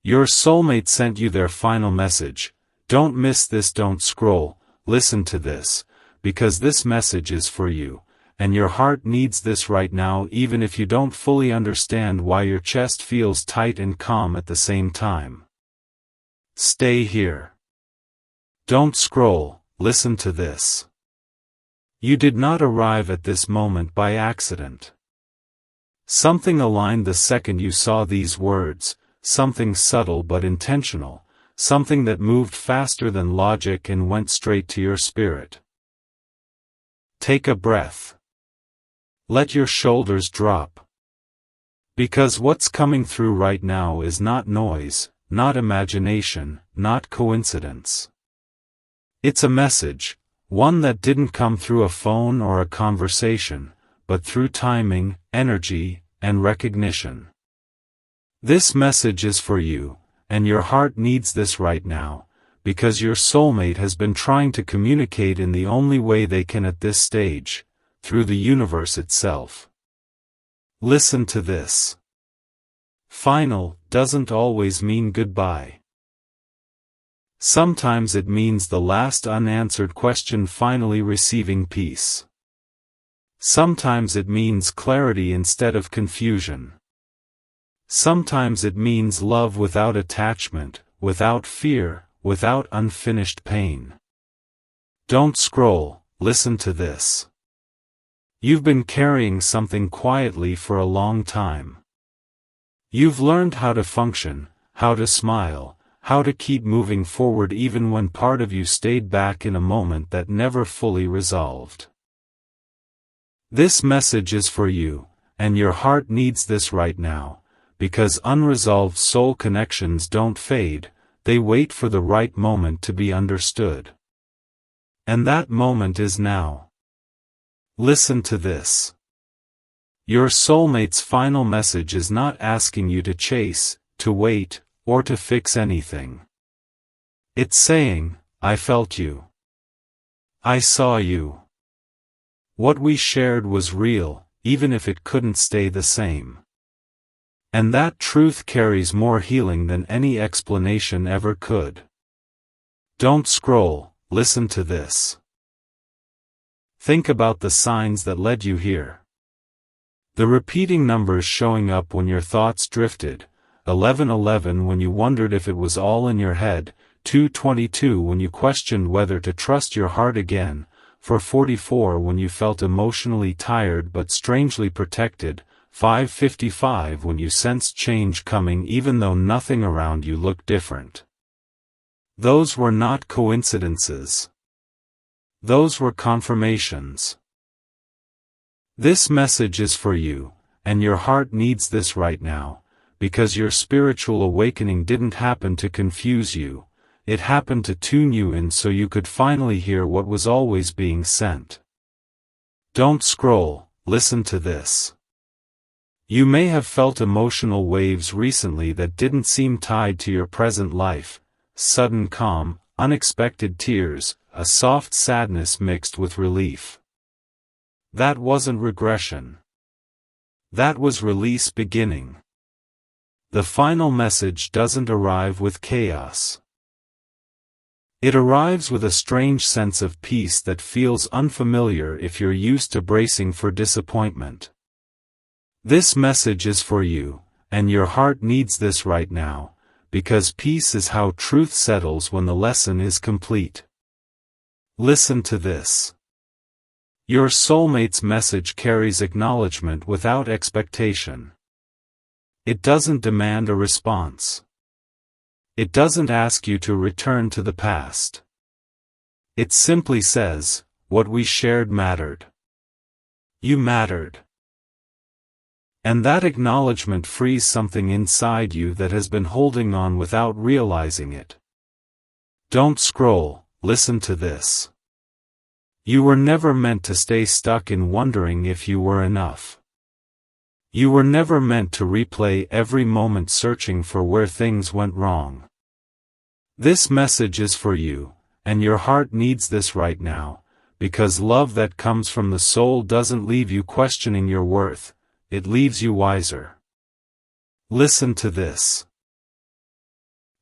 Your soulmate sent you their final message. Don't miss this, don't scroll, listen to this, because this message is for you, and your heart needs this right now, even if you don't fully understand why your chest feels tight and calm at the same time. Stay here. Don't scroll, listen to this. You did not arrive at this moment by accident. Something aligned the second you saw these words, something subtle but intentional, something that moved faster than logic and went straight to your spirit. Take a breath. Let your shoulders drop. Because what's coming through right now is not noise, not imagination, not coincidence. It's a message, one that didn't come through a phone or a conversation, but through timing, energy, and recognition. This message is for you, and your heart needs this right now, because your soulmate has been trying to communicate in the only way they can at this stage, through the universe itself. Listen to this. Final doesn't always mean goodbye. Sometimes it means the last unanswered question finally receiving peace. Sometimes it means clarity instead of confusion. Sometimes it means love without attachment, without fear, without unfinished pain. Don't scroll, listen to this. You've been carrying something quietly for a long time. You've learned how to function, how to smile, how to keep moving forward even when part of you stayed back in a moment that never fully resolved. This message is for you, and your heart needs this right now, because unresolved soul connections don't fade, they wait for the right moment to be understood. And that moment is now. Listen to this. Your soulmate's final message is not asking you to chase, to wait, or to fix anything. It's saying, I felt you. I saw you. What we shared was real, even if it couldn't stay the same. And that truth carries more healing than any explanation ever could. Don't scroll, listen to this. Think about the signs that led you here. The repeating numbers showing up when your thoughts drifted, 1111 when you wondered if it was all in your head, 222 when you questioned whether to trust your heart again, 444 when you felt emotionally tired but strangely protected, 555 when you sensed change coming even though nothing around you looked different. Those were not coincidences. Those were confirmations. This message is for you, and your heart needs this right now, because your spiritual awakening didn't happen to confuse you, it happened to tune you in so you could finally hear what was always being sent. Don't scroll, listen to this. You may have felt emotional waves recently that didn't seem tied to your present life, sudden calm, unexpected tears, a soft sadness mixed with relief. That wasn't regression. That was release beginning. The final message doesn't arrive with chaos. It arrives with a strange sense of peace that feels unfamiliar if you're used to bracing for disappointment. This message is for you, and your heart needs this right now, because peace is how truth settles when the lesson is complete. Listen to this. Your soulmate's message carries acknowledgement without expectation. It doesn't demand a response. It doesn't ask you to return to the past. It simply says, what we shared mattered. You mattered. And that acknowledgement frees something inside you that has been holding on without realizing it. Don't scroll, listen to this. You were never meant to stay stuck in wondering if you were enough. You were never meant to replay every moment searching for where things went wrong. This message is for you, and your heart needs this right now, because love that comes from the soul doesn't leave you questioning your worth, it leaves you wiser. Listen to this.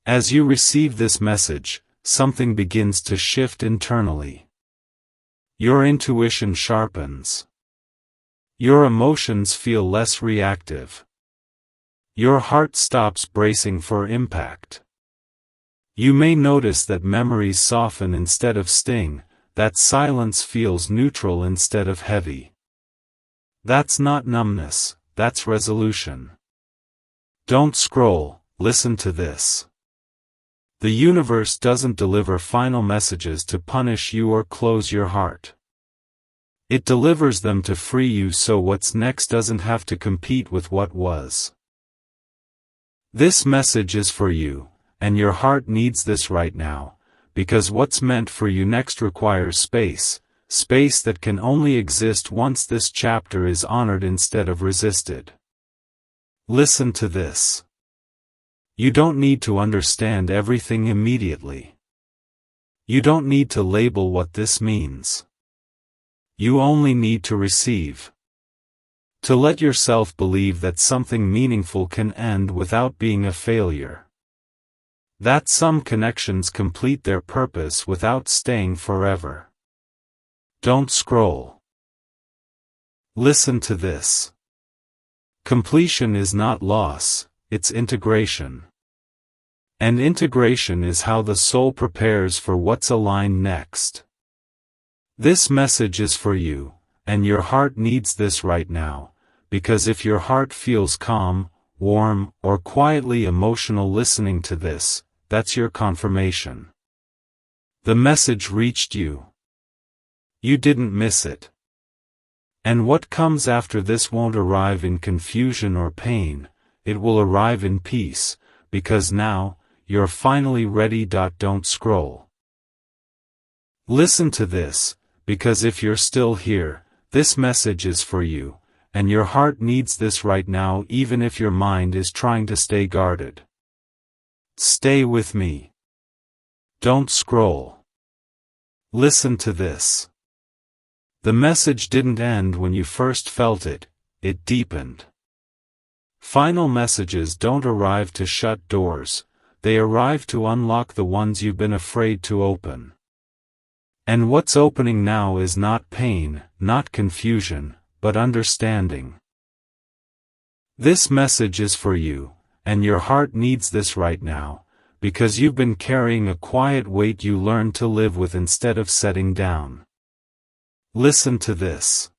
As you receive this message, something begins to shift internally. Your intuition sharpens. Your emotions feel less reactive. Your heart stops bracing for impact. You may notice that memories soften instead of sting, that silence feels neutral instead of heavy. That's not numbness, that's resolution. Don't scroll, listen to this. The universe doesn't deliver final messages to punish you or close your heart. It delivers them to free you so what's next doesn't have to compete with what was. This message is for you, and your heart needs this right now, because what's meant for you next requires space, space that can only exist once this chapter is honored instead of resisted. Listen to this. You don't need to understand everything immediately. You don't need to label what this means. You only need to receive. To let yourself believe that something meaningful can end without being a failure. That some connections complete their purpose without staying forever. Don't scroll. Listen to this. Completion is not loss, it's integration. And integration is how the soul prepares for what's aligned next. This message is for you, and your heart needs this right now, because if your heart feels calm, warm, or quietly emotional listening to this, that's your confirmation. The message reached you. You didn't miss it. And what comes after this won't arrive in confusion or pain, it will arrive in peace, because now, you're finally ready. Don't scroll. Listen to this, because if you're still here, this message is for you, and your heart needs this right now even if your mind is trying to stay guarded. Stay with me. Don't scroll. Listen to this. The message didn't end when you first felt it, it deepened. Final messages don't arrive to shut doors, they arrive to unlock the ones you've been afraid to open. And what's opening now is not pain, not confusion, but understanding. This message is for you, and your heart needs this right now, because you've been carrying a quiet weight you learned to live with instead of setting down. Listen to this.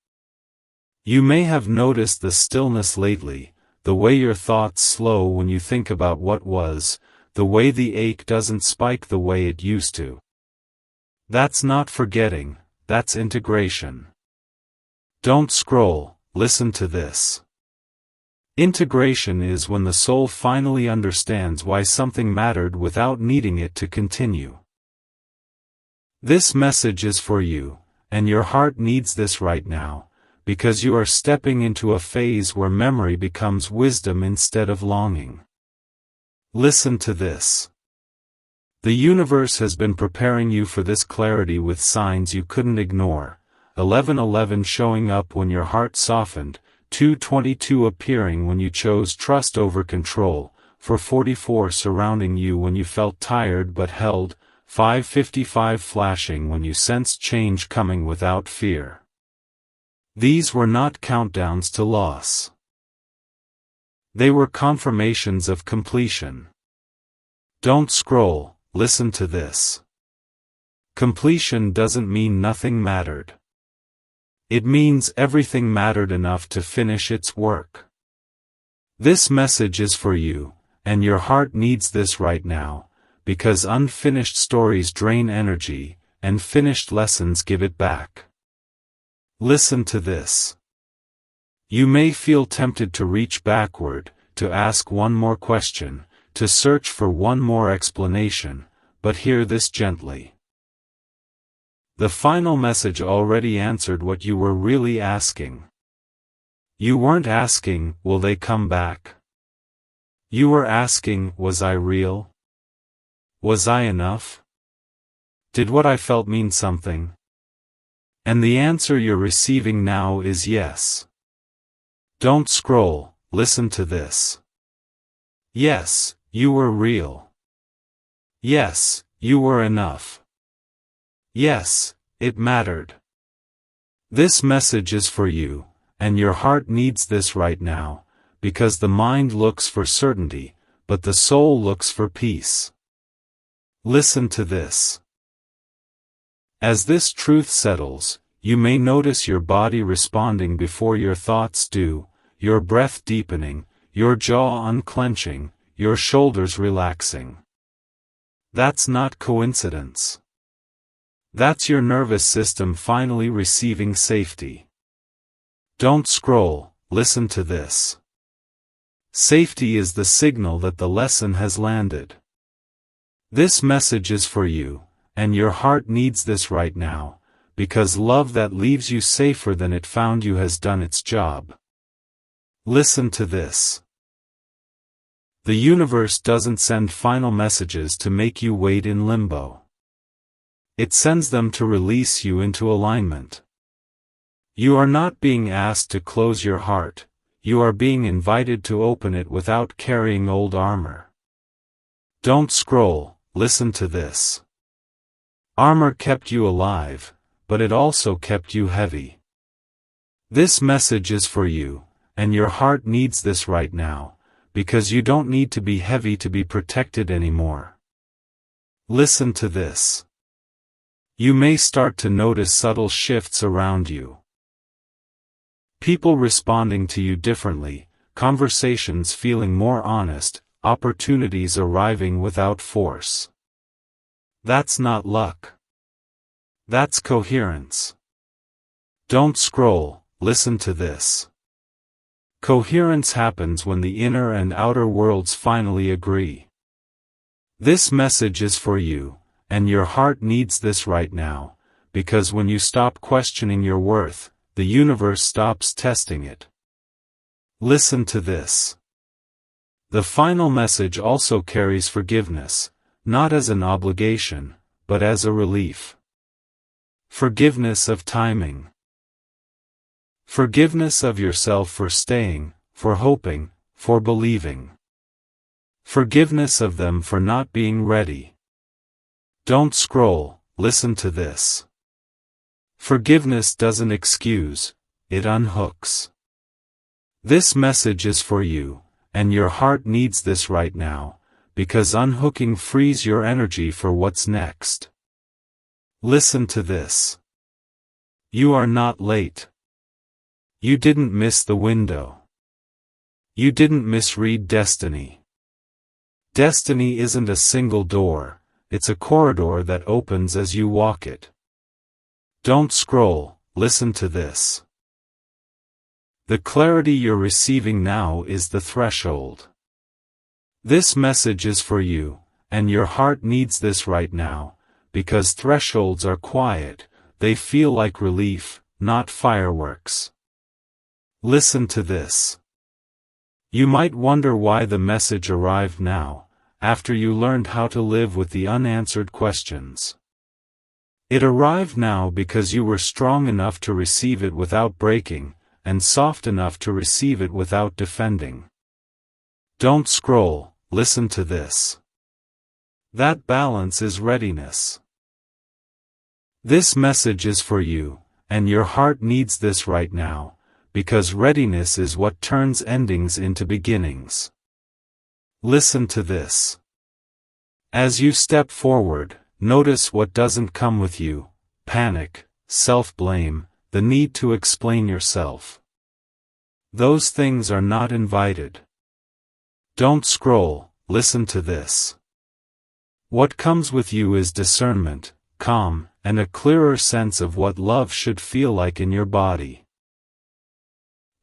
You may have noticed the stillness lately, the way your thoughts slow when you think about what was, the way the ache doesn't spike the way it used to. That's not forgetting, that's integration. Don't scroll, listen to this. Integration is when the soul finally understands why something mattered without needing it to continue. This message is for you, and your heart needs this right now, because you are stepping into a phase where memory becomes wisdom instead of longing. Listen to this. The universe has been preparing you for this clarity with signs you couldn't ignore. 11:11 showing up when your heart softened, 2:22 appearing when you chose trust over control, 4:44 surrounding you when you felt tired but held, 5:55 flashing when you sensed change coming without fear. These were not countdowns to loss. They were confirmations of completion. Don't scroll, listen to this. Completion doesn't mean nothing mattered. It means everything mattered enough to finish its work. This message is for you, and your heart needs this right now, because unfinished stories drain energy, and finished lessons give it back. Listen to this. You may feel tempted to reach backward, to ask one more question, to search for one more explanation, but hear this gently. The final message already answered what you were really asking. You weren't asking, will they come back? You were asking, was I real? Was I enough? Did what I felt mean something? And the answer you're receiving now is yes. Don't scroll, listen to this. Yes, you were real. Yes, you were enough. Yes, it mattered. This message is for you, and your heart needs this right now, because the mind looks for certainty, but the soul looks for peace. Listen to this. As this truth settles, you may notice your body responding before your thoughts do, your breath deepening, your jaw unclenching, your shoulders relaxing. That's not coincidence. That's your nervous system finally receiving safety. Don't scroll, listen to this. Safety is the signal that the lesson has landed. This message is for you, and your heart needs this right now, because love that leaves you safer than it found you has done its job. Listen to this. The universe doesn't send final messages to make you wait in limbo. It sends them to release you into alignment. You are not being asked to close your heart, you are being invited to open it without carrying old armor. Don't scroll, listen to this. Armor kept you alive, but it also kept you heavy. This message is for you, and your heart needs this right now, because you don't need to be heavy to be protected anymore. Listen to this. You may start to notice subtle shifts around you. People responding to you differently, conversations feeling more honest, opportunities arriving without force. That's not luck. That's coherence. Don't scroll, listen to this. Coherence happens when the inner and outer worlds finally agree. This message is for you, and your heart needs this right now, because when you stop questioning your worth, the universe stops testing it. Listen to this. The final message also carries forgiveness, not as an obligation, but as a relief. Forgiveness of timing. Forgiveness of yourself for staying, for hoping, for believing. Forgiveness of them for not being ready. Don't scroll, listen to this. Forgiveness doesn't excuse, it unhooks. This message is for you, and your heart needs this right now, because unhooking frees your energy for what's next. Listen to this. You are not late. You didn't miss the window. You didn't misread destiny. Destiny isn't a single door, it's a corridor that opens as you walk it. Don't scroll, listen to this. The clarity you're receiving now is the threshold. This message is for you, and your heart needs this right now, because thresholds are quiet, they feel like relief, not fireworks. Listen to this. You might wonder why the message arrived now, after you learned how to live with the unanswered questions. It arrived now because you were strong enough to receive it without breaking, and soft enough to receive it without defending. Don't scroll, listen to this. That balance is readiness. This message is for you, and your heart needs this right now, because readiness is what turns endings into beginnings. Listen to this. As you step forward, notice what doesn't come with you: panic, self-blame, the need to explain yourself. Those things are not invited. Don't scroll, listen to this. What comes with you is discernment, calm, and a clearer sense of what love should feel like in your body.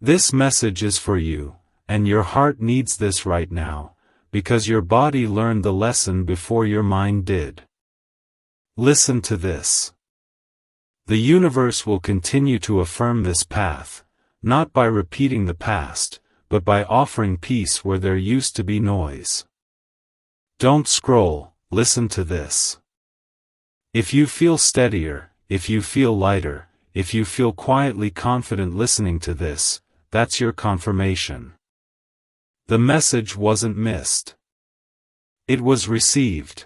This message is for you, and your heart needs this right now, because your body learned the lesson before your mind did. Listen to this. The universe will continue to affirm this path, not by repeating the past, but by offering peace where there used to be noise. Don't scroll, listen to this. If you feel steadier, if you feel lighter, if you feel quietly confident listening to this, that's your confirmation. The message wasn't missed. It was received.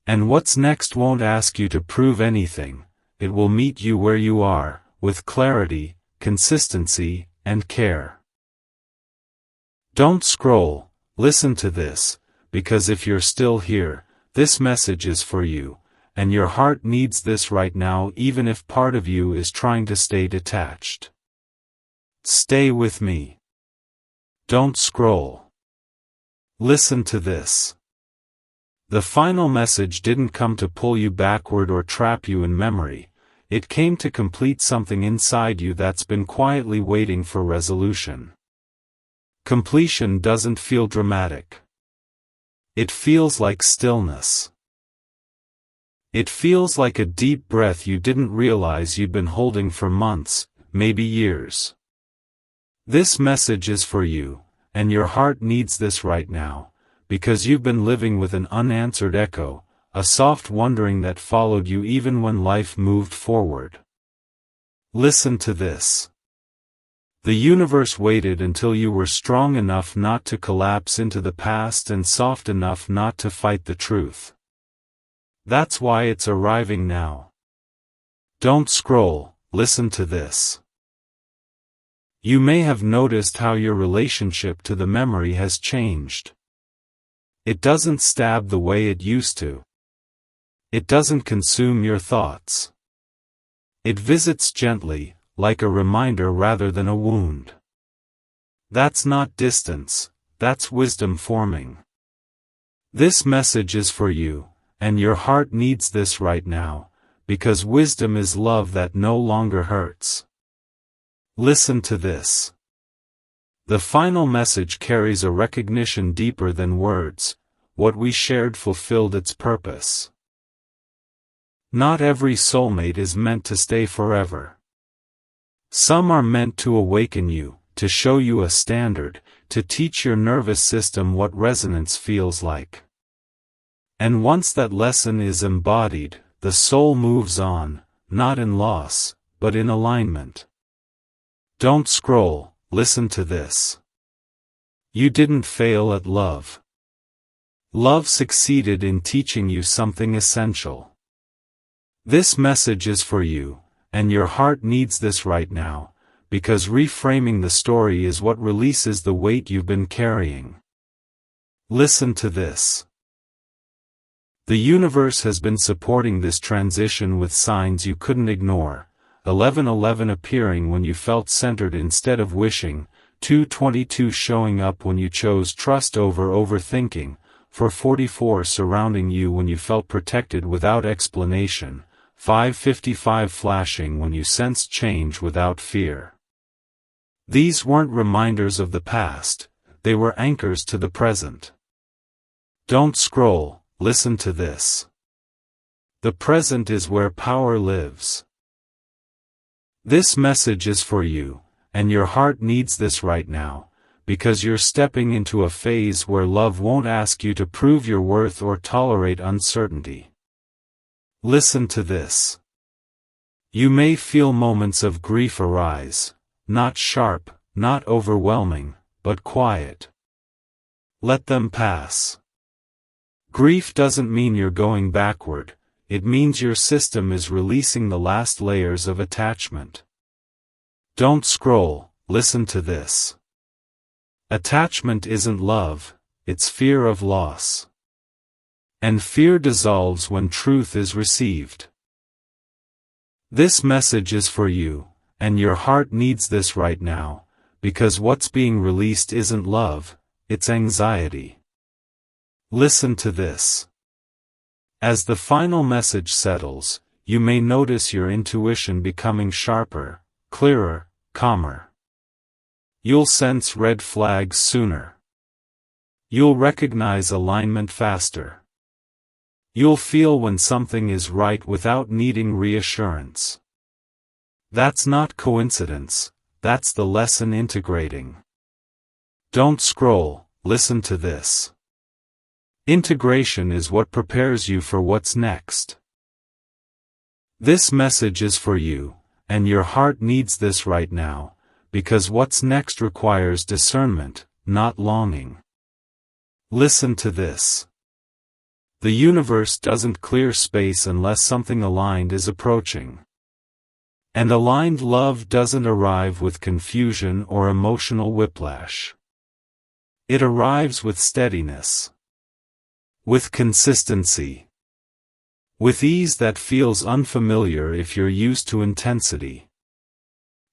And what's next won't ask you to prove anything, it will meet you where you are, with clarity, consistency, and care. Don't scroll, listen to this, because if you're still here, this message is for you, and your heart needs this right now even if part of you is trying to stay detached. Stay with me. Don't scroll. Listen to this. The final message didn't come to pull you backward or trap you in memory, it came to complete something inside you that's been quietly waiting for resolution. Completion doesn't feel dramatic. It feels like stillness. It feels like a deep breath you didn't realize you'd been holding for months, maybe years. This message is for you, and your heart needs this right now, because you've been living with an unanswered echo, a soft wondering that followed you even when life moved forward. Listen to this. The universe waited until you were strong enough not to collapse into the past and soft enough not to fight the truth. That's why it's arriving now. Don't scroll, listen to this. You may have noticed how your relationship to the memory has changed. It doesn't stab the way it used to. It doesn't consume your thoughts. It visits gently, like a reminder rather than a wound. That's not distance, that's wisdom forming. This message is for you, and your heart needs this right now, because wisdom is love that no longer hurts. Listen to this. The final message carries a recognition deeper than words. What we shared fulfilled its purpose. Not every soulmate is meant to stay forever. Some are meant to awaken you, to show you a standard, to teach your nervous system what resonance feels like. And once that lesson is embodied, the soul moves on, not in loss, but in alignment. Don't scroll, listen to this. You didn't fail at love. Love succeeded in teaching you something essential. This message is for you, and your heart needs this right now, because reframing the story is what releases the weight you've been carrying. Listen to this. The universe has been supporting this transition with signs you couldn't ignore. 1111 appearing when you felt centered instead of wishing, 222 showing up when you chose trust over overthinking, 444 surrounding you when you felt protected without explanation, 555 flashing when you sensed change without fear. These weren't reminders of the past, they were anchors to the present. Don't scroll, listen to this. The present is where power lives. This message is for you, and your heart needs this right now, because you're stepping into a phase where love won't ask you to prove your worth or tolerate uncertainty. Listen to this. You may feel moments of grief arise, not sharp, not overwhelming, but quiet. Let them pass. Grief doesn't mean you're going backward, it means your system is releasing the last layers of attachment. Don't scroll, listen to this. Attachment isn't love, it's fear of loss. And fear dissolves when truth is received. This message is for you, and your heart needs this right now, because what's being released isn't love, it's anxiety. Listen to this. As the final message settles, you may notice your intuition becoming sharper, clearer, calmer. You'll sense red flags sooner. You'll recognize alignment faster. You'll feel when something is right without needing reassurance. That's not coincidence, that's the lesson integrating. Don't scroll, listen to this. Integration is what prepares you for what's next. This message is for you, and your heart needs this right now, because what's next requires discernment, not longing. Listen to this. The universe doesn't clear space unless something aligned is approaching. And aligned love doesn't arrive with confusion or emotional whiplash. It arrives with steadiness, with consistency, with ease that feels unfamiliar if you're used to intensity.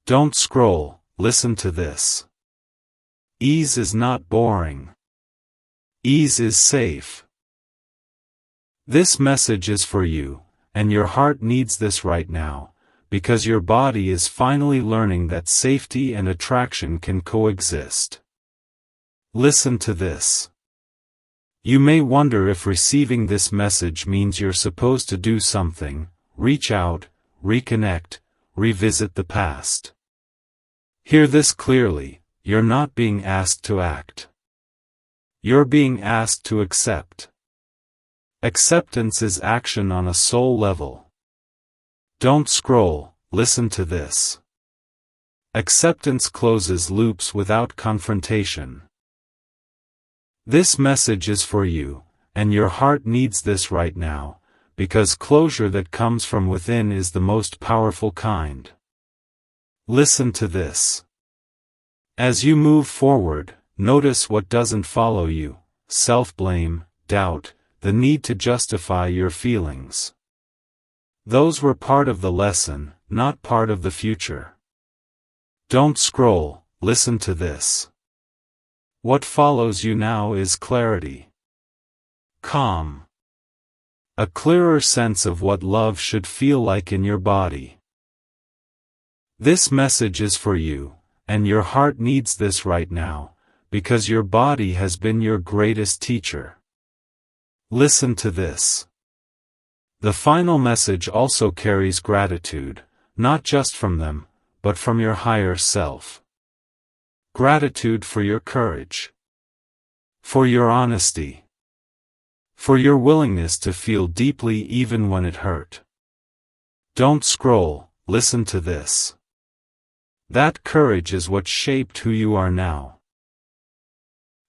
Don't scroll, listen to this. Ease is not boring. Ease is safe. This message is for you, and your heart needs this right now, because your body is finally learning that safety and attraction can coexist. Listen to this. You may wonder if receiving this message means you're supposed to do something, reach out, reconnect, revisit the past. Hear this clearly, you're not being asked to act. You're being asked to accept. Acceptance is action on a soul level. Don't scroll, listen to this. Acceptance closes loops without confrontation. This message is for you, and your heart needs this right now, because closure that comes from within is the most powerful kind. Listen to this. As you move forward, notice what doesn't follow you: self-blame, doubt, the need to justify your feelings. Those were part of the lesson, not part of the future. Don't scroll, listen to this. What follows you now is clarity. Calm. A clearer sense of what love should feel like in your body. This message is for you, and your heart needs this right now, because your body has been your greatest teacher. Listen to this. The final message also carries gratitude, not just from them, but from your higher self. Gratitude for your courage, for your honesty, for your willingness to feel deeply even when it hurt. Don't scroll, listen to this. That courage is what shaped who you are now.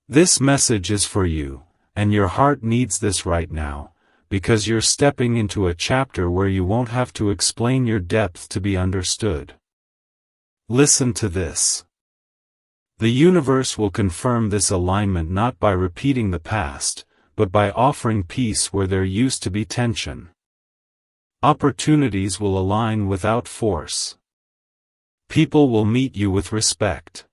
This message is for you, and your heart needs this right now, because you're stepping into a chapter where you won't have to explain your depth to be understood. Listen to this. The universe will confirm this alignment not by repeating the past, but by offering peace where there used to be tension. Opportunities will align without force. People will meet you with respect.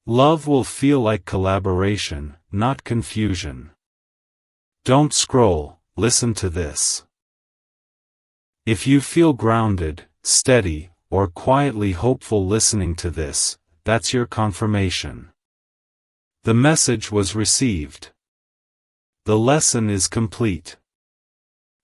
Love will feel like collaboration, not confusion. Don't scroll, listen to this. If you feel grounded, steady, or quietly hopeful listening to this, that's your confirmation. The message was received. The lesson is complete.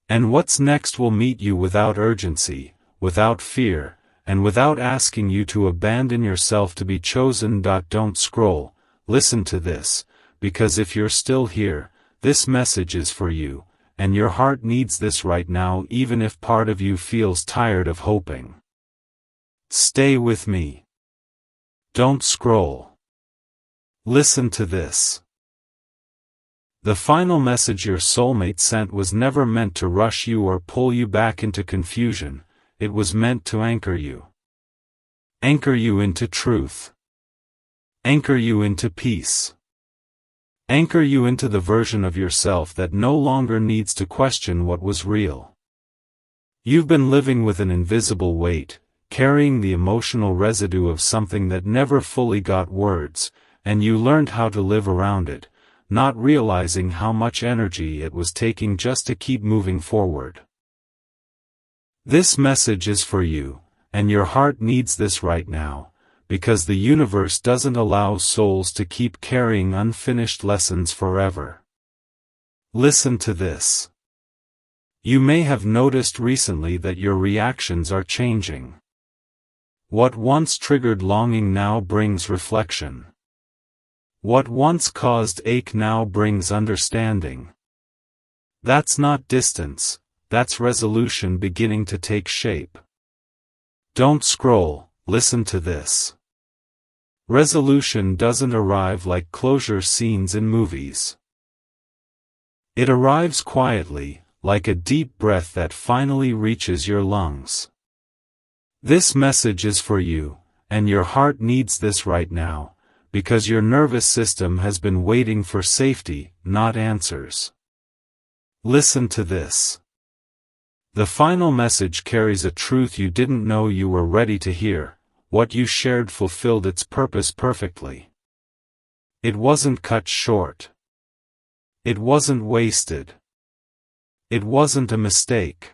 And what's next will meet you without urgency, without fear, and without asking you to abandon yourself to be chosen. Don't scroll, listen to this, because if you're still here, this message is for you, and your heart needs this right now, even if part of you feels tired of hoping. Stay with me. Don't scroll. Listen to this. The final message your soulmate sent was never meant to rush you or pull you back into confusion, it was meant to anchor you. Anchor you into truth. Anchor you into peace. Anchor you into the version of yourself that no longer needs to question what was real. You've been living with an invisible weight, carrying the emotional residue of something that never fully got words, and you learned how to live around it, not realizing how much energy it was taking just to keep moving forward. This message is for you, and your heart needs this right now, because the universe doesn't allow souls to keep carrying unfinished lessons forever. Listen to this. You may have noticed recently that your reactions are changing. What once triggered longing now brings reflection. What once caused ache now brings understanding. That's not distance, that's resolution beginning to take shape. Don't scroll, listen to this. Resolution doesn't arrive like closure scenes in movies. It arrives quietly, like a deep breath that finally reaches your lungs. This message is for you, and your heart needs this right now, because your nervous system has been waiting for safety, not answers. Listen to this. The final message carries a truth you didn't know you were ready to hear. What you shared fulfilled its purpose perfectly. It wasn't cut short. It wasn't wasted. It wasn't a mistake.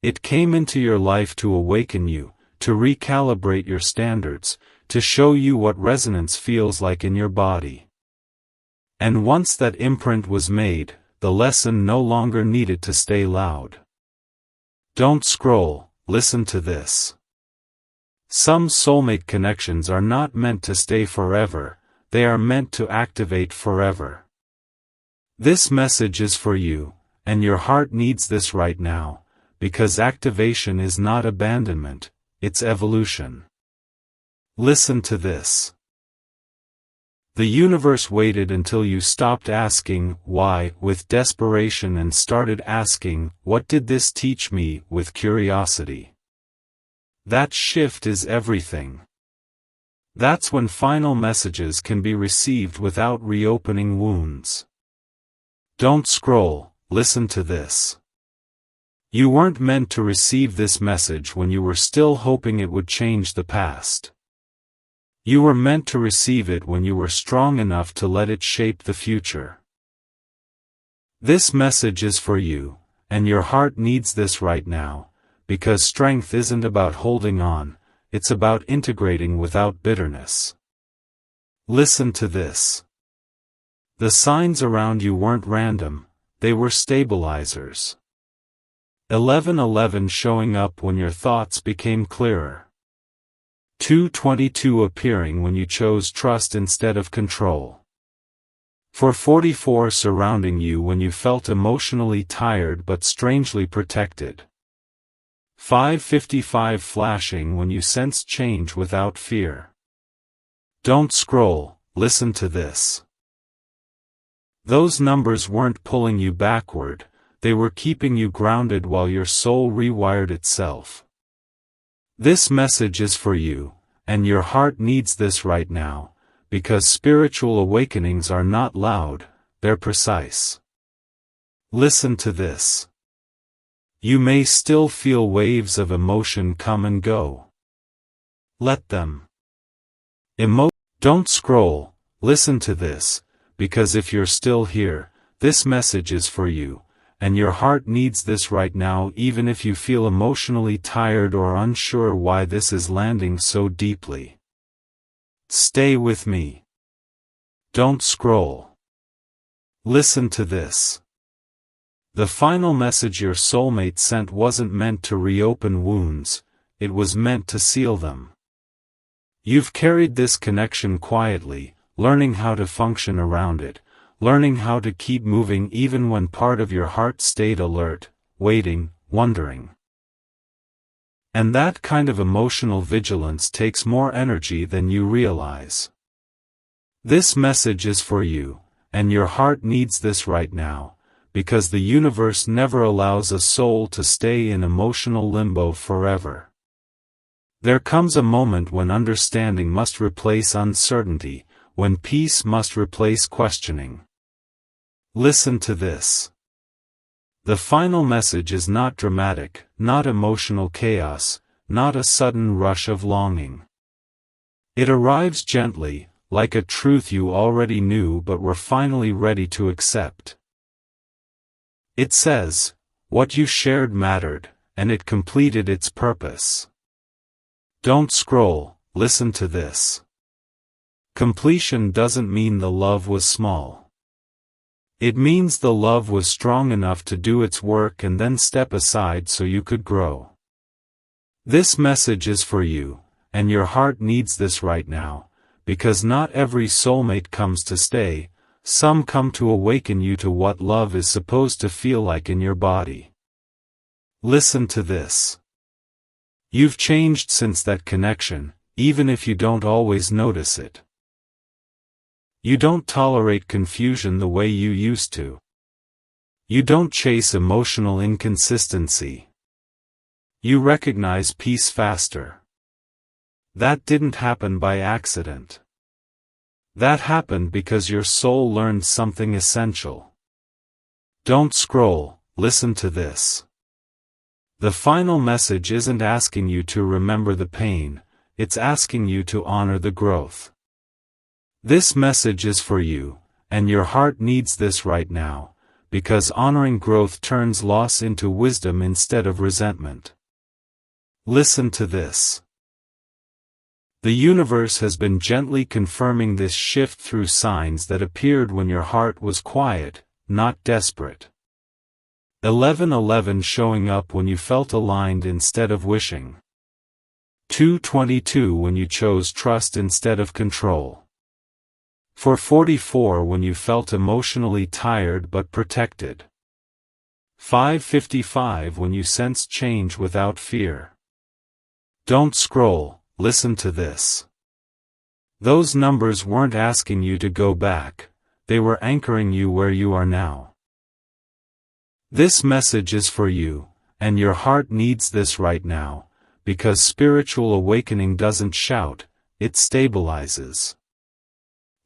It came into your life to awaken you, to recalibrate your standards, to show you what resonance feels like in your body. And once that imprint was made, the lesson no longer needed to stay loud. Don't scroll, listen to this. Some soulmate connections are not meant to stay forever, they are meant to activate forever. This message is for you, and your heart needs this right now, because activation is not abandonment, it's evolution. Listen to this. The universe waited until you stopped asking, why, with desperation and started asking, what did this teach me, with curiosity. That shift is everything. That's when final messages can be received without reopening wounds. Don't scroll, listen to this. You weren't meant to receive this message when you were still hoping it would change the past. You were meant to receive it when you were strong enough to let it shape the future. This message is for you, and your heart needs this right now, because strength isn't about holding on, it's about integrating without bitterness. Listen to this. The signs around you weren't random, they were stabilizers. 11:11 showing up when your thoughts became clearer. 2:22 appearing when you chose trust instead of control. 4:44 surrounding you when you felt emotionally tired but strangely protected. 5:55 flashing when you sensed change without fear. Don't scroll, listen to this. Those numbers weren't pulling you backward, they were keeping you grounded while your soul rewired itself. This message is for you, and your heart needs this right now, because spiritual awakenings are not loud, they're precise. Listen to this. You may still feel waves of emotion come and go. Let them. Don't scroll, listen to this, because if you're still here, this message is for you, and your heart needs this right now even if you feel emotionally tired or unsure why this is landing so deeply. Stay with me. Don't scroll. Listen to this. The final message your soulmate sent wasn't meant to reopen wounds, it was meant to seal them. You've carried this connection quietly, learning how to function around it, learning how to keep moving even when part of your heart stayed alert, waiting, wondering. And that kind of emotional vigilance takes more energy than you realize. This message is for you, and your heart needs this right now, because the universe never allows a soul to stay in emotional limbo forever. There comes a moment when understanding must replace uncertainty, when peace must replace questioning. Listen to this. The final message is not dramatic, not emotional chaos, not a sudden rush of longing. It arrives gently, like a truth you already knew but were finally ready to accept. It says, what you shared mattered, and it completed its purpose. Don't scroll, listen to this. Completion doesn't mean the love was small. It means the love was strong enough to do its work and then step aside so you could grow. This message is for you, and your heart needs this right now, because not every soulmate comes to stay, some come to awaken you to what love is supposed to feel like in your body. Listen to this. You've changed since that connection, even if you don't always notice it. You don't tolerate confusion the way you used to. You don't chase emotional inconsistency. You recognize peace faster. That didn't happen by accident. That happened because your soul learned something essential. Don't scroll, listen to this. The final message isn't asking you to remember the pain, it's asking you to honor the growth. This message is for you, and your heart needs this right now, because honoring growth turns loss into wisdom instead of resentment. Listen to this. The universe has been gently confirming this shift through signs that appeared when your heart was quiet, not desperate. 11:11 showing up when you felt aligned instead of wishing. 2:22 when you chose trust instead of control. 4:44 when you felt emotionally tired but protected. 5:55 when you sensed change without fear. Don't scroll, listen to this. Those numbers weren't asking you to go back, they were anchoring you where you are now. This message is for you, and your heart needs this right now, because spiritual awakening doesn't shout, it stabilizes.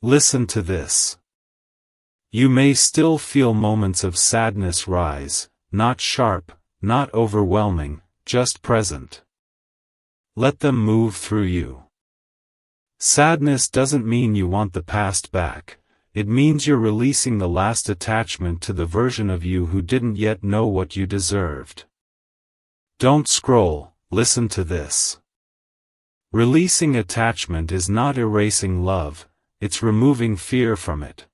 Listen to this. You may still feel moments of sadness rise, not sharp, not overwhelming, just present. Let them move through you. Sadness doesn't mean you want the past back, it means you're releasing the last attachment to the version of you who didn't yet know what you deserved. Don't scroll, listen to this. Releasing attachment is not erasing love, it's removing fear from it.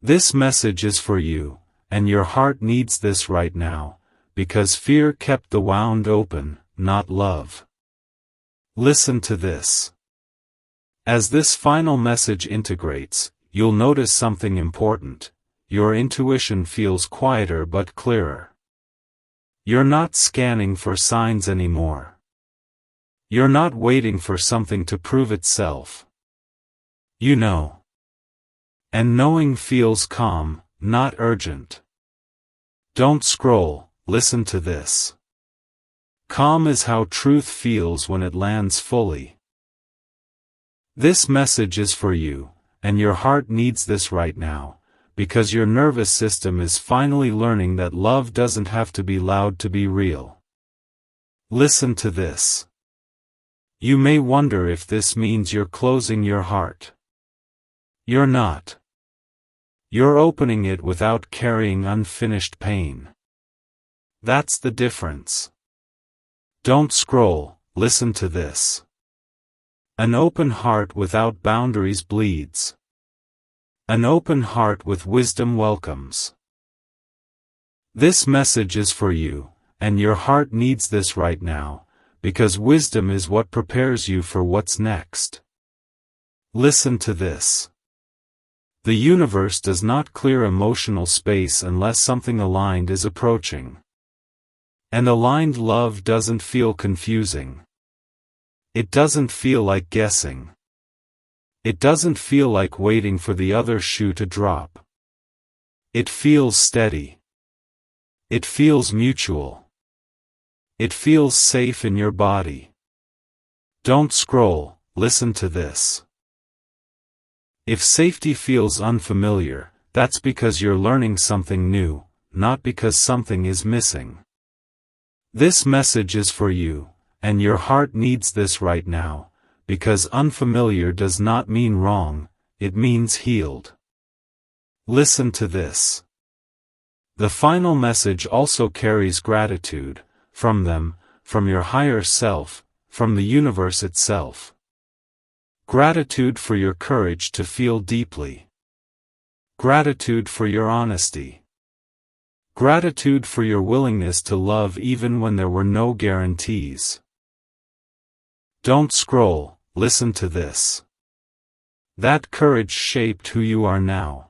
This message is for you, and your heart needs this right now, because fear kept the wound open, not love. Listen to this. As this final message integrates, you'll notice something important. Your intuition feels quieter but clearer. You're not scanning for signs anymore. You're not waiting for something to prove itself. You know. And knowing feels calm, not urgent. Don't scroll, listen to this. Calm is how truth feels when it lands fully. This message is for you, and your heart needs this right now, because your nervous system is finally learning that love doesn't have to be loud to be real. Listen to this. You may wonder if this means you're closing your heart. You're not. You're opening it without carrying unfinished pain. That's the difference. Don't scroll, listen to this. An open heart without boundaries bleeds. An open heart with wisdom welcomes. This message is for you, and your heart needs this right now, because wisdom is what prepares you for what's next. Listen to this. The universe does not clear emotional space unless something aligned is approaching. And aligned love doesn't feel confusing. It doesn't feel like guessing. It doesn't feel like waiting for the other shoe to drop. It feels steady. It feels mutual. It feels safe in your body. Don't scroll, listen to this. If safety feels unfamiliar, that's because you're learning something new, not because something is missing. This message is for you, and your heart needs this right now, because unfamiliar does not mean wrong, it means healed. Listen to this. The final message also carries gratitude, from them, from your higher self, from the universe itself. Gratitude for your courage to feel deeply. Gratitude for your honesty. Gratitude for your willingness to love even when there were no guarantees. Don't scroll, listen to this. That courage shaped who you are now.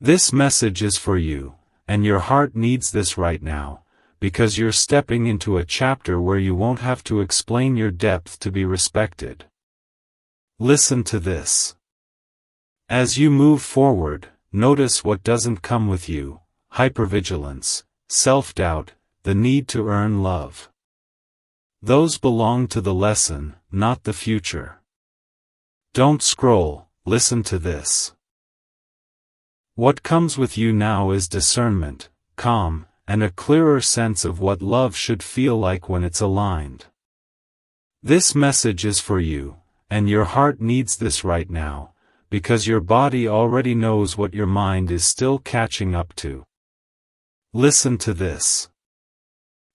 This message is for you, and your heart needs this right now, because you're stepping into a chapter where you won't have to explain your depth to be respected. Listen to this. As you move forward, notice what doesn't come with you: hypervigilance, self-doubt, the need to earn love. Those belong to the lesson, not the future. Don't scroll, listen to this. What comes with you now is discernment, calm, and a clearer sense of what love should feel like when it's aligned. This message is for you, and your heart needs this right now, because your body already knows what your mind is still catching up to. Listen to this.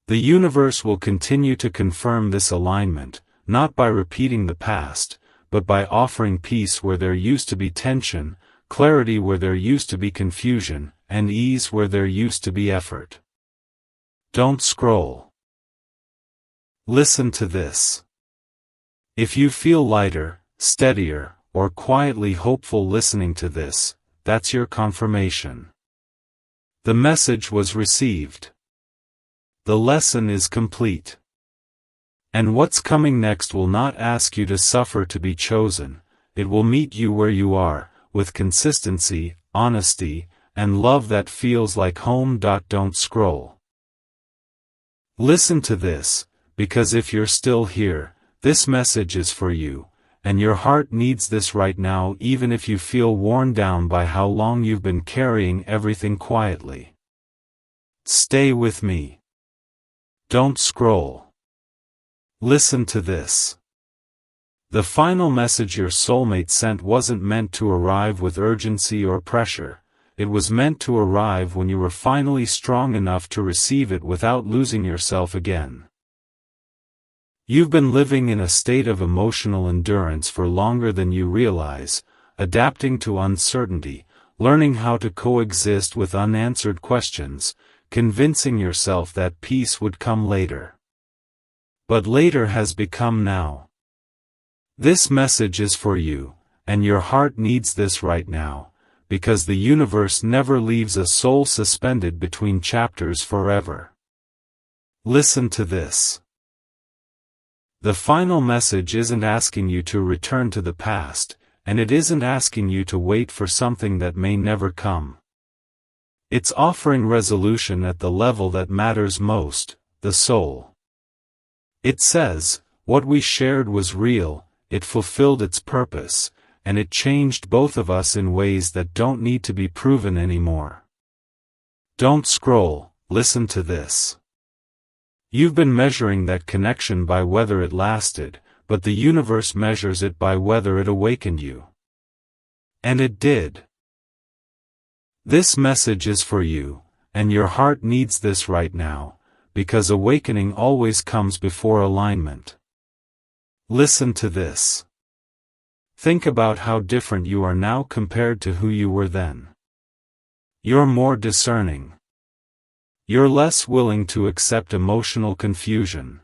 The universe will continue to confirm this alignment, not by repeating the past, but by offering peace where there used to be tension, clarity where there used to be confusion, and ease where there used to be effort. Don't scroll. Listen to this. If you feel lighter, steadier, or quietly hopeful listening to this, that's your confirmation. The message was received. The lesson is complete. And what's coming next will not ask you to suffer to be chosen, it will meet you where you are, with consistency, honesty, and love that feels like home. Don't scroll. Listen to this, because if you're still here, this message is for you, and your heart needs this right now, even if you feel worn down by how long you've been carrying everything quietly. Stay with me. Don't scroll. Listen to this. The final message your soulmate sent wasn't meant to arrive with urgency or pressure. It was meant to arrive when you were finally strong enough to receive it without losing yourself again. You've been living in a state of emotional endurance for longer than you realize, adapting to uncertainty, learning how to coexist with unanswered questions, convincing yourself that peace would come later. But later has become now. This message is for you, and your heart needs this right now, because the universe never leaves a soul suspended between chapters forever. Listen to this. The final message isn't asking you to return to the past, and it isn't asking you to wait for something that may never come. It's offering resolution at the level that matters most, the soul. It says, what we shared was real, it fulfilled its purpose, and it changed both of us in ways that don't need to be proven anymore. Don't scroll, listen to this. You've been measuring that connection by whether it lasted, but the universe measures it by whether it awakened you. And it did. This message is for you, and your heart needs this right now, because awakening always comes before alignment. Listen to this. Think about how different you are now compared to who you were then. You're more discerning. You're less willing to accept emotional confusion.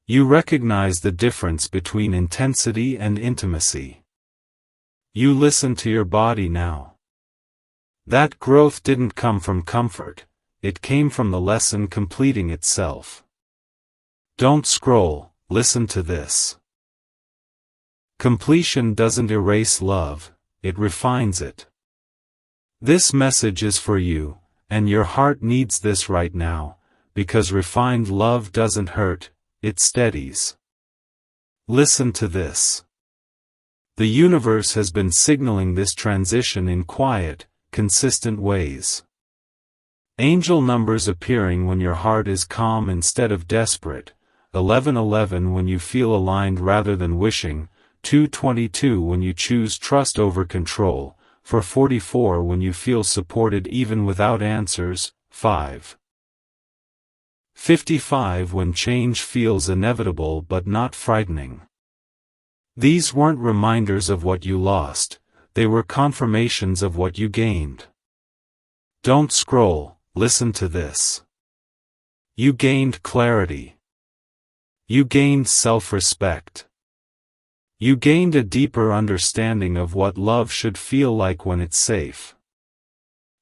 You recognize the difference between intensity and intimacy. You listen to your body now. That growth didn't come from comfort, it came from the lesson completing itself. Don't scroll, listen to this. Completion doesn't erase love, it refines it. This message is for you, and your heart needs this right now, because refined love doesn't hurt, it steadies. Listen to this. The universe has been signaling this transition in quiet, consistent ways. Angel numbers appearing when your heart is calm instead of desperate, 1111 when you feel aligned rather than wishing, 222 when you choose trust over control, 444 when you feel supported even without answers, 55 when change feels inevitable but not frightening. These weren't reminders of what you lost, they were confirmations of what you gained. Don't scroll, listen to this. You gained clarity. You gained self-respect. You gained a deeper understanding of what love should feel like when it's safe.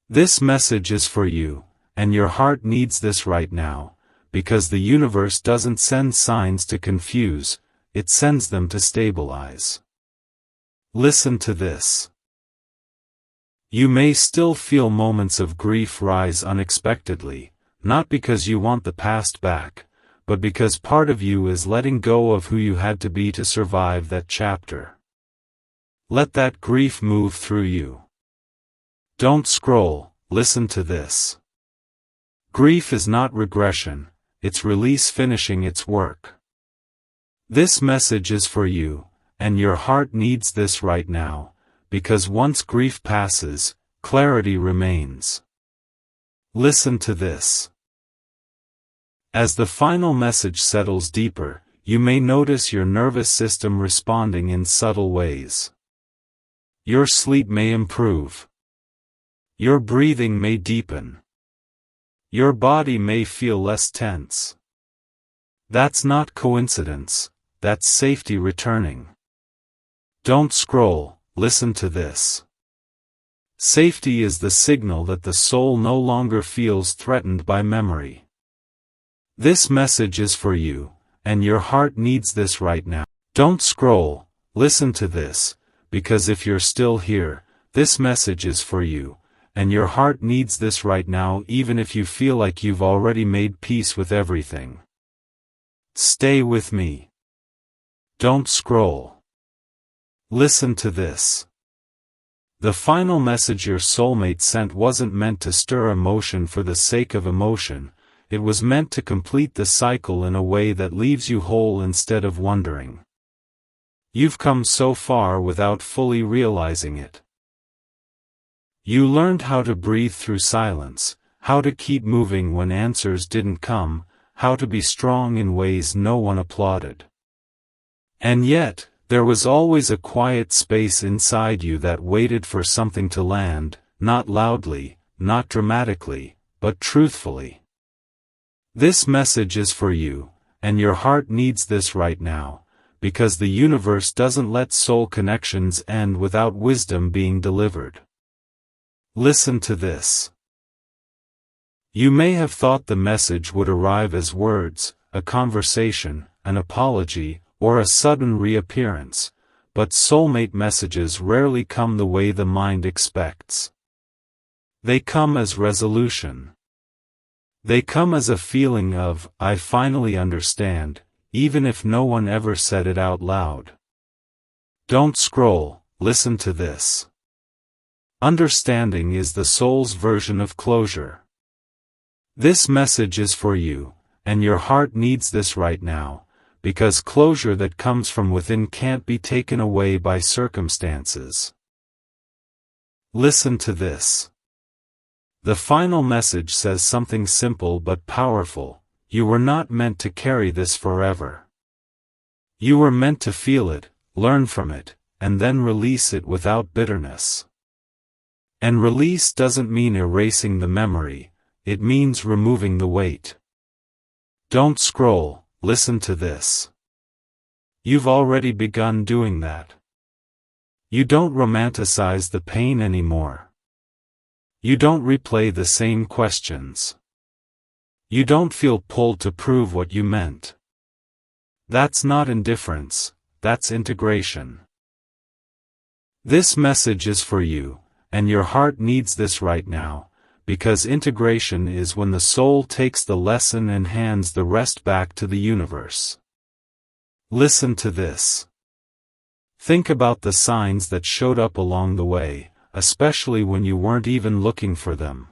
This message is for you, and your heart needs this right now, because the universe doesn't send signs to confuse, it sends them to stabilize. Listen to this. You may still feel moments of grief rise unexpectedly, not because you want the past back, but because part of you is letting go of who you had to be to survive that chapter. Let that grief move through you. Don't scroll, listen to this. Grief is not regression, it's release finishing its work. This message is for you, and your heart needs this right now, because once grief passes, clarity remains. Listen to this. As the final message settles deeper, you may notice your nervous system responding in subtle ways. Your sleep may improve. Your breathing may deepen. Your body may feel less tense. That's not coincidence, that's safety returning. Don't scroll, listen to this. Safety is the signal that the soul no longer feels threatened by memory. This message is for you, and your heart needs this right now. Don't scroll, listen to this, because if you're still here, this message is for you, and your heart needs this right now even if you feel like you've already made peace with everything. Stay with me. Don't scroll. Listen to this. The final message your soulmate sent wasn't meant to stir emotion for the sake of emotion, it was meant to complete the cycle in a way that leaves you whole instead of wondering. You've come so far without fully realizing it. You learned how to breathe through silence, how to keep moving when answers didn't come, how to be strong in ways no one applauded. And yet, there was always a quiet space inside you that waited for something to land, not loudly, not dramatically, but truthfully. This message is for you, and your heart needs this right now, because the universe doesn't let soul connections end without wisdom being delivered. Listen to this. You may have thought the message would arrive as words, a conversation, an apology, or a sudden reappearance, but soulmate messages rarely come the way the mind expects. They come as resolution. They come as a feeling of, I finally understand, even if no one ever said it out loud. Don't scroll, listen to this. Understanding is the soul's version of closure. This message is for you, and your heart needs this right now, because closure that comes from within can't be taken away by circumstances. Listen to this. The final message says something simple but powerful: you were not meant to carry this forever. You were meant to feel it, learn from it, and then release it without bitterness. And release doesn't mean erasing the memory, it means removing the weight. Don't scroll, listen to this. You've already begun doing that. You don't romanticize the pain anymore. You don't replay the same questions. You don't feel pulled to prove what you meant. That's not indifference, that's integration. This message is for you, and your heart needs this right now, because integration is when the soul takes the lesson and hands the rest back to the universe. Listen to this. Think about the signs that showed up along the way, especially when you weren't even looking for them.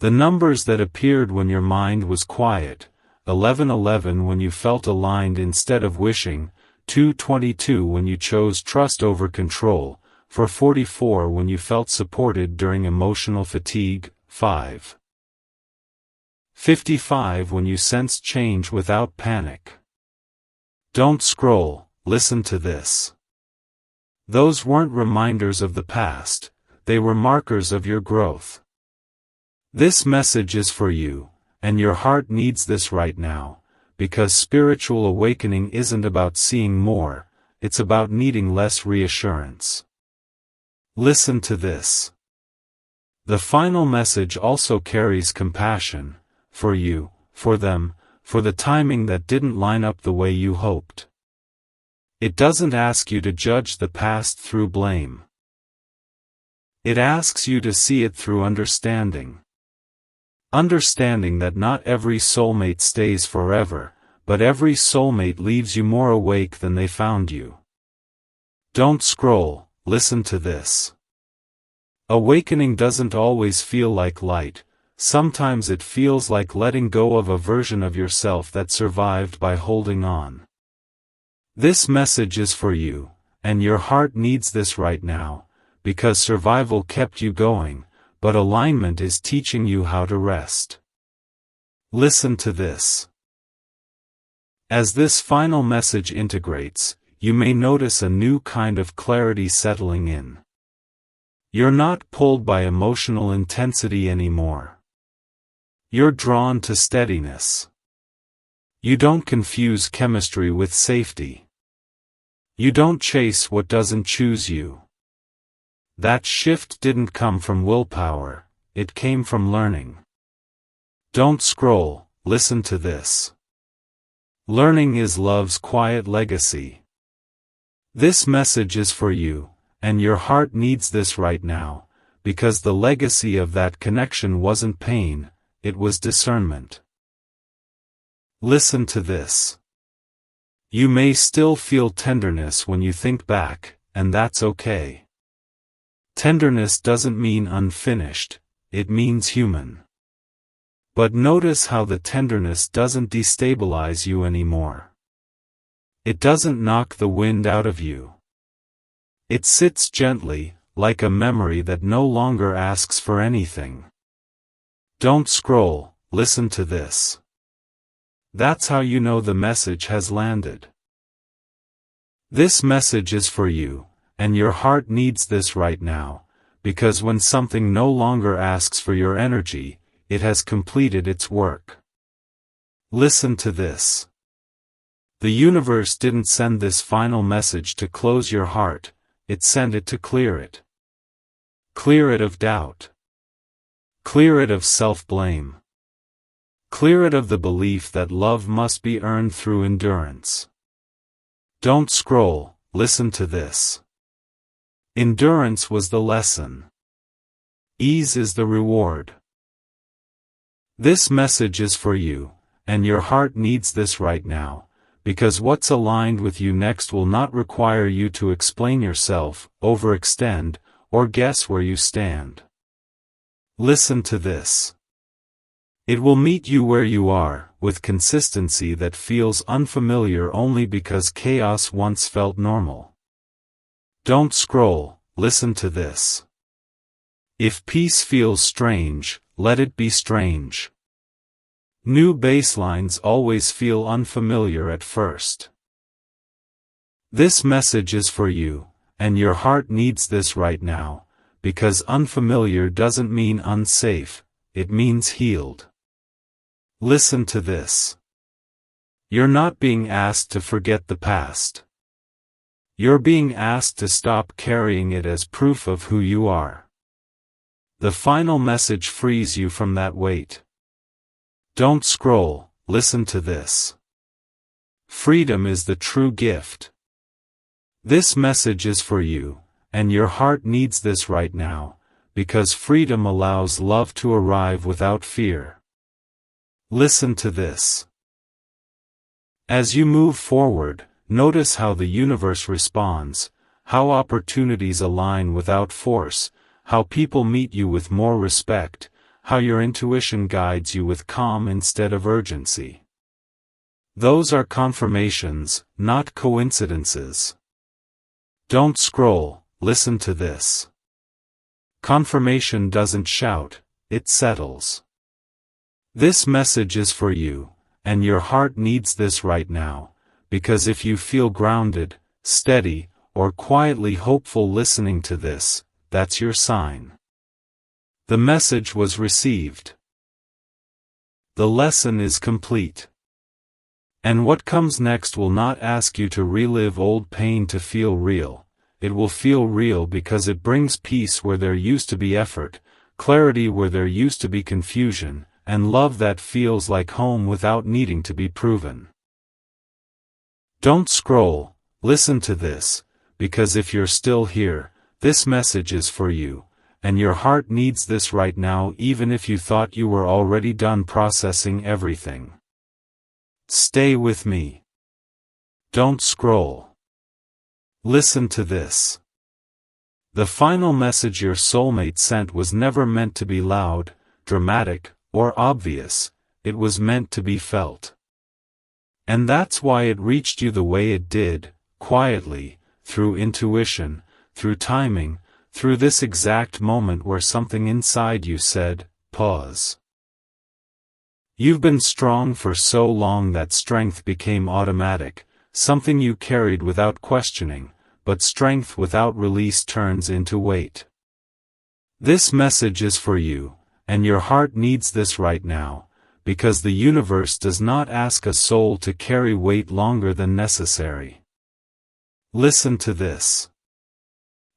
The numbers that appeared when your mind was quiet: 1111 when you felt aligned instead of wishing, 222 when you chose trust over control, 444 when you felt supported during emotional fatigue, 555 when you sensed change without panic. Don't scroll, listen to this. Those weren't reminders of the past, they were markers of your growth. This message is for you, and your heart needs this right now, because spiritual awakening isn't about seeing more, it's about needing less reassurance. Listen to this. The final message also carries compassion, for you, for them, for the timing that didn't line up the way you hoped. It doesn't ask you to judge the past through blame. It asks you to see it through understanding. Understanding that not every soulmate stays forever, but every soulmate leaves you more awake than they found you. Don't scroll, listen to this. Awakening doesn't always feel like light, sometimes it feels like letting go of a version of yourself that survived by holding on. This message is for you, and your heart needs this right now, because survival kept you going, but alignment is teaching you how to rest. Listen to this. As this final message integrates, you may notice a new kind of clarity settling in. You're not pulled by emotional intensity anymore. You're drawn to steadiness. You don't confuse chemistry with safety. You don't chase what doesn't choose you. That shift didn't come from willpower, it came from learning. Don't scroll, listen to this. Learning is love's quiet legacy. This message is for you, and your heart needs this right now, because the legacy of that connection wasn't pain, it was discernment. Listen to this. You may still feel tenderness when you think back, and that's okay. Tenderness doesn't mean unfinished, it means human. But notice how the tenderness doesn't destabilize you anymore. It doesn't knock the wind out of you. It sits gently, like a memory that no longer asks for anything. Don't scroll, listen to this. That's how you know the message has landed. This message is for you, and your heart needs this right now, because when something no longer asks for your energy, it has completed its work. Listen to this. The universe didn't send this final message to close your heart, it sent it to clear it. Clear it of doubt. Clear it of self-blame. Clear it of the belief that love must be earned through endurance. Don't scroll, listen to this. Endurance was the lesson. Ease is the reward. This message is for you, and your heart needs this right now, because what's aligned with you next will not require you to explain yourself, overextend, or guess where you stand. Listen to this. It will meet you where you are, with consistency that feels unfamiliar only because chaos once felt normal. Don't scroll, listen to this. If peace feels strange, let it be strange. New baselines always feel unfamiliar at first. This message is for you, and your heart needs this right now, because unfamiliar doesn't mean unsafe, it means healed. Listen to this. You're not being asked to forget the past. You're being asked to stop carrying it as proof of who you are. The final message frees you from that weight. Don't scroll, listen to this. Freedom is the true gift. This message is for you, and your heart needs this right now, because freedom allows love to arrive without fear. Listen to this. As you move forward, notice how the universe responds, how opportunities align without force, how people meet you with more respect, how your intuition guides you with calm instead of urgency. Those are confirmations, not coincidences. Don't scroll, listen to this. Confirmation doesn't shout, it settles. This message is for you, and your heart needs this right now, because if you feel grounded, steady, or quietly hopeful listening to this, that's your sign. The message was received. The lesson is complete. And what comes next will not ask you to relive old pain to feel real. It will feel real because it brings peace where there used to be effort, clarity where there used to be confusion, and love that feels like home without needing to be proven. Don't scroll, listen to this, because if you're still here, this message is for you, and your heart needs this right now even if you thought you were already done processing everything. Stay with me. Don't scroll. Listen to this. The final message your soulmate sent was never meant to be loud, dramatic, or obvious. It was meant to be felt. And that's why it reached you the way it did, quietly, through intuition, through timing, through this exact moment where something inside you said, pause. You've been strong for so long that strength became automatic, something you carried without questioning, but strength without release turns into weight. This message is for you, and your heart needs this right now, because the universe does not ask a soul to carry weight longer than necessary. Listen to this.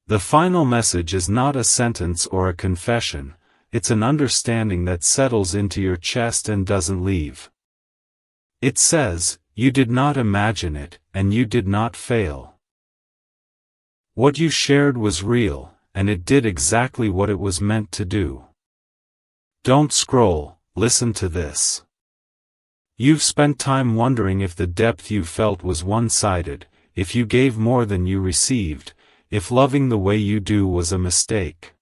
The final message is not a sentence or a confession, it's an understanding that settles into your chest and doesn't leave. It says, you did not imagine it, and you did not fail. What you shared was real, and it did exactly what it was meant to do. Don't scroll, listen to this. You've spent time wondering if the depth you felt was one-sided, if you gave more than you received, if loving the way you do was a mistake.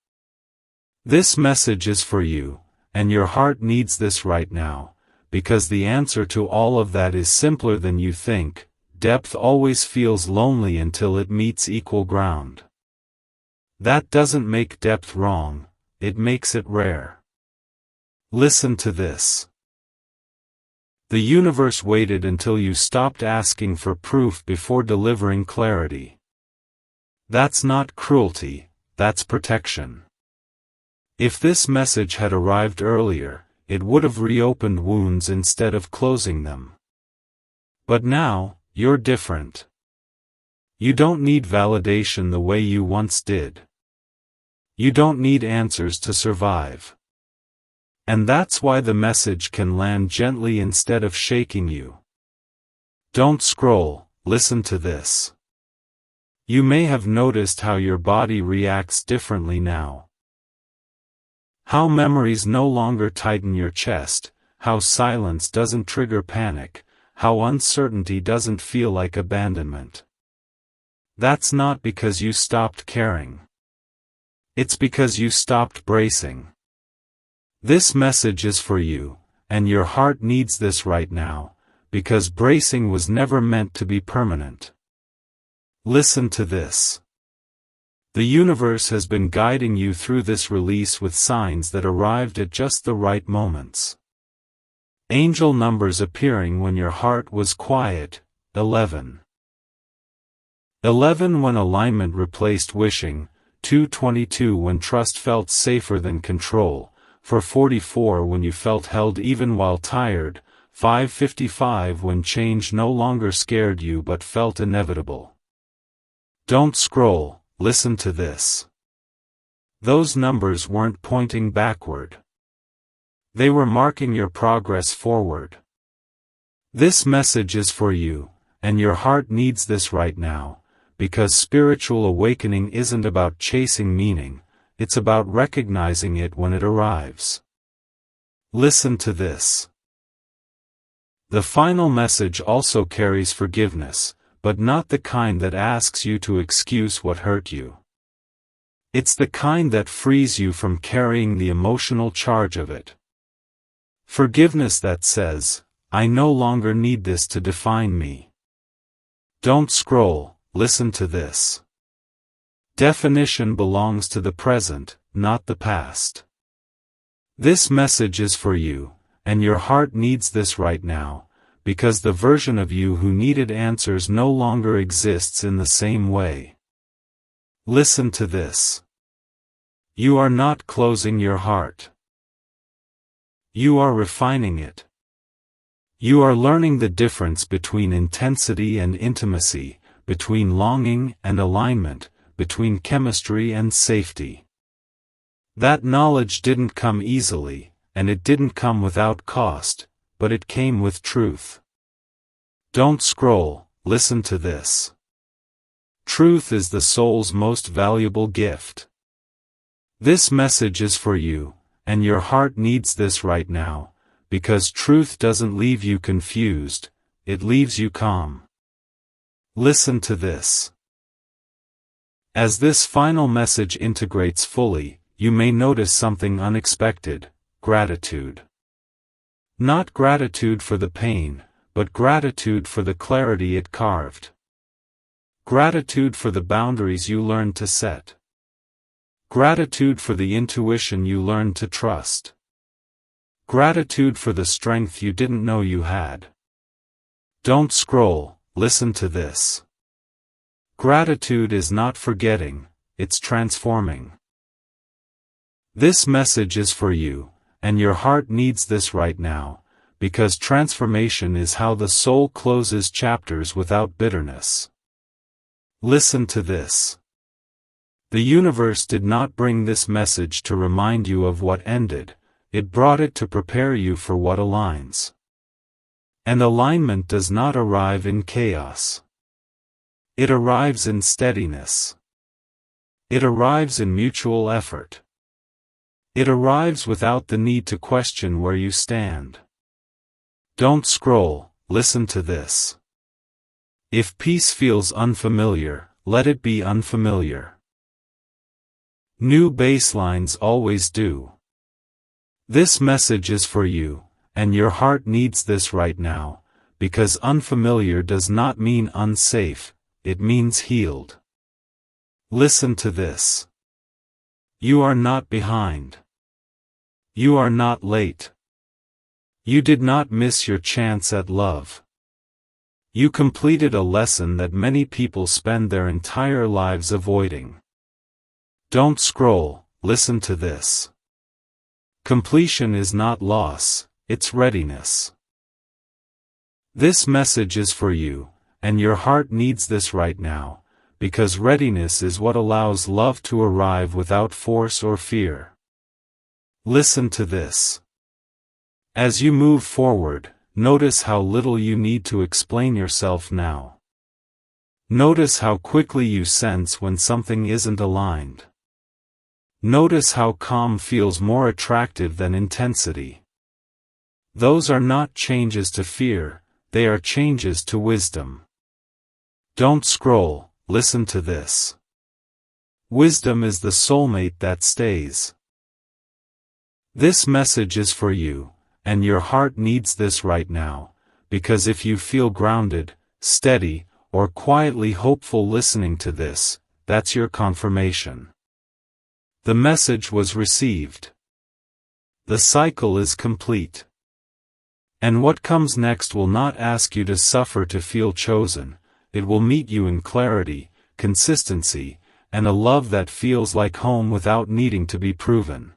This message is for you, and your heart needs this right now, because the answer to all of that is simpler than you think. Depth always feels lonely until it meets equal ground. That doesn't make depth wrong, it makes it rare. Listen to this. The universe waited until you stopped asking for proof before delivering clarity. That's not cruelty, that's protection. If this message had arrived earlier, it would have reopened wounds instead of closing them. But now, you're different. You don't need validation the way you once did. You don't need answers to survive. And that's why the message can land gently instead of shaking you. Don't scroll, listen to this. You may have noticed how your body reacts differently now. How memories no longer tighten your chest, how silence doesn't trigger panic, how uncertainty doesn't feel like abandonment. That's not because you stopped caring. It's because you stopped bracing. This message is for you, and your heart needs this right now, because bracing was never meant to be permanent. Listen to this. The universe has been guiding you through this release with signs that arrived at just the right moments. Angel numbers appearing when your heart was quiet, 11. 11 when alignment replaced wishing, 222 when trust felt safer than control, 444 when you felt held even while tired, 555 when change no longer scared you but felt inevitable. Don't scroll, listen to this. Those numbers weren't pointing backward. They were marking your progress forward. This message is for you, and your heart needs this right now, because spiritual awakening isn't about chasing meaning, it's about recognizing it when it arrives. Listen to this. The final message also carries forgiveness, but not the kind that asks you to excuse what hurt you. It's the kind that frees you from carrying the emotional charge of it. Forgiveness that says, I no longer need this to define me. Don't scroll, listen to this. Definition belongs to the present, not the past. This message is for you, and your heart needs this right now, because the version of you who needed answers no longer exists in the same way. Listen to this. You are not closing your heart. You are refining it. You are learning the difference between intensity and intimacy, between longing and alignment, between chemistry and safety. That knowledge didn't come easily, and it didn't come without cost, but it came with truth. Don't scroll, listen to this. Truth is the soul's most valuable gift. This message is for you, and your heart needs this right now, because truth doesn't leave you confused, it leaves you calm. Listen to this. As this final message integrates fully, you may notice something unexpected: gratitude. Not gratitude for the pain, but gratitude for the clarity it carved. Gratitude for the boundaries you learned to set. Gratitude for the intuition you learned to trust. Gratitude for the strength you didn't know you had. Don't scroll, listen to this. Gratitude is not forgetting, it's transforming. This message is for you, and your heart needs this right now, because transformation is how the soul closes chapters without bitterness. Listen to this. The universe did not bring this message to remind you of what ended, it brought it to prepare you for what aligns. And alignment does not arrive in chaos. It arrives in steadiness. It arrives in mutual effort. It arrives without the need to question where you stand. Don't scroll, listen to this. If peace feels unfamiliar, let it be unfamiliar. New baselines always do. This message is for you, and your heart needs this right now, because unfamiliar does not mean unsafe, it means healed. Listen to this. You are not behind. You are not late. You did not miss your chance at love. You completed a lesson that many people spend their entire lives avoiding. Don't scroll, listen to this. Completion is not loss, it's readiness. This message is for you, and your heart needs this right now, because readiness is what allows love to arrive without force or fear. Listen to this. As you move forward, notice how little you need to explain yourself now. Notice how quickly you sense when something isn't aligned. Notice how calm feels more attractive than intensity. Those are not changes to fear, they are changes to wisdom. Don't scroll, listen to this. Wisdom is the soulmate that stays. This message is for you, and your heart needs this right now, because if you feel grounded, steady, or quietly hopeful listening to this, that's your confirmation. The message was received. The cycle is complete. And what comes next will not ask you to suffer to feel chosen, it will meet you in clarity, consistency, and a love that feels like home without needing to be proven.